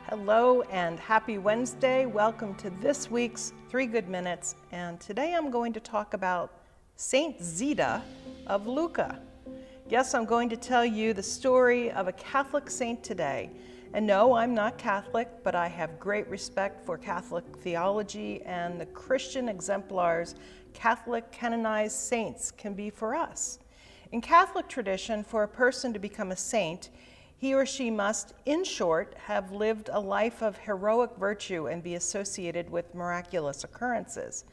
Hello and happy Wednesday. Welcome to this week's 3 Good Minutes. And today I'm going to talk about Saint Zita of Lucca. Yes, I'm going to tell you the story of a Catholic saint today. And no, I'm not Catholic, but I have great respect for Catholic theology and the Christian exemplars Catholic canonized saints can be for us. In Catholic tradition, for a person to become a saint, he or she must, in short, have lived a life of heroic virtue and be associated with miraculous occurrences.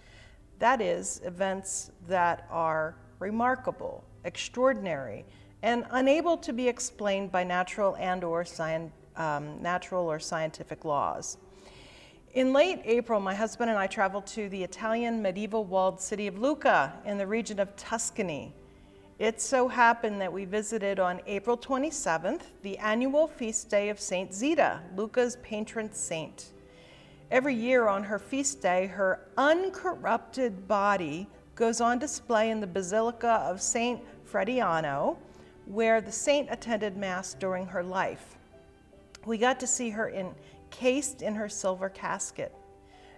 That is, events that are remarkable, extraordinary, and unable to be explained by natural or scientific laws. In late April, my husband and I traveled to the Italian medieval walled city of Lucca in the region of Tuscany. It so happened that we visited on April 27th, the annual feast day of Saint Zita, Lucca's patron saint. Every year on her feast day, her uncorrupted body goes on display in the Basilica of Saint Frediano, where the saint attended Mass during her life. We got to see her encased in her silver casket.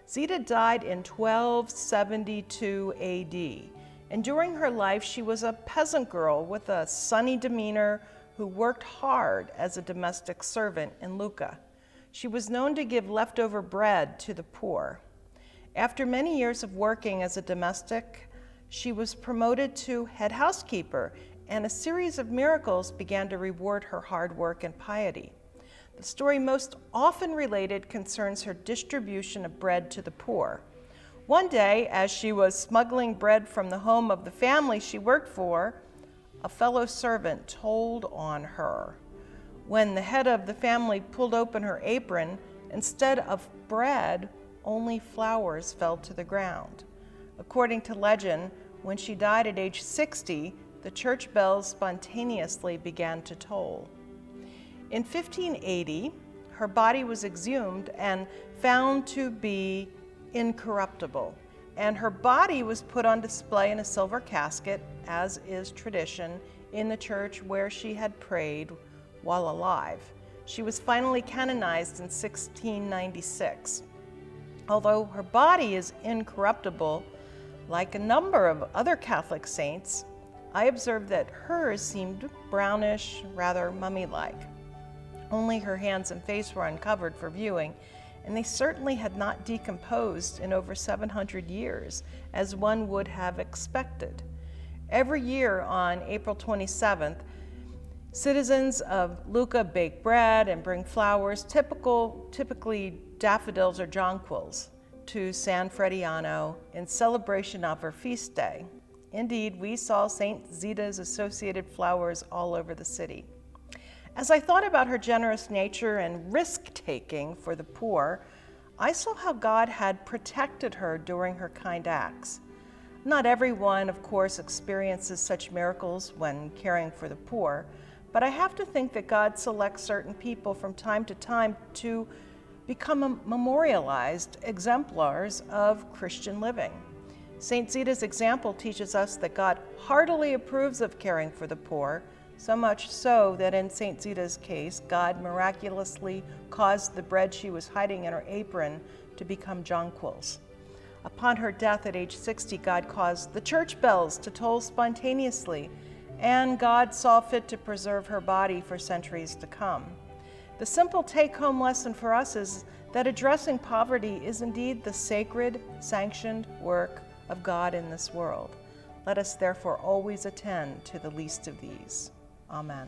Zita died in 1272 AD. And during her life, she was a peasant girl with a sunny demeanor who worked hard as a domestic servant in Lucca. She was known to give leftover bread to the poor. After many years of working as a domestic, she was promoted to head housekeeper, and a series of miracles began to reward her hard work and piety. The story most often related concerns her distribution of bread to the poor. One day, as she was smuggling bread from the home of the family she worked for, a fellow servant told on her. When the head of the family pulled open her apron, instead of bread, only flowers fell to the ground. According to legend, when she died at age 60, the church bells spontaneously began to toll. In 1580, her body was exhumed and found to be incorruptible, and her body was put on display in a silver casket, as is tradition, in the church where she had prayed while alive. She was finally canonized in 1696. Although her body is incorruptible, like a number of other Catholic saints, I observed that hers seemed brownish, rather mummy-like. Only her hands and face were uncovered for viewing, and they certainly had not decomposed in over 700 years, as one would have expected. Every year on April 27th, citizens of Lucca bake bread and bring flowers, typically daffodils or jonquils, to San Frediano in celebration of her feast day. Indeed, we saw Saint Zita's associated flowers all over the city. As I thought about her generous nature and risk-taking for the poor, I saw how God had protected her during her kind acts. Not everyone, of course, experiences such miracles when caring for the poor, but I have to think that God selects certain people from time to time to become memorialized exemplars of Christian living. Saint Zita's example teaches us that God heartily approves of caring for the poor, so much so that in Saint Zita's case, God miraculously caused the bread she was hiding in her apron to become jonquils. Upon her death at age 60, God caused the church bells to toll spontaneously, and God saw fit to preserve her body for centuries to come. The simple take-home lesson for us is that addressing poverty is indeed the sacred, sanctioned work of God in this world. Let us therefore always attend to the least of these. Amen.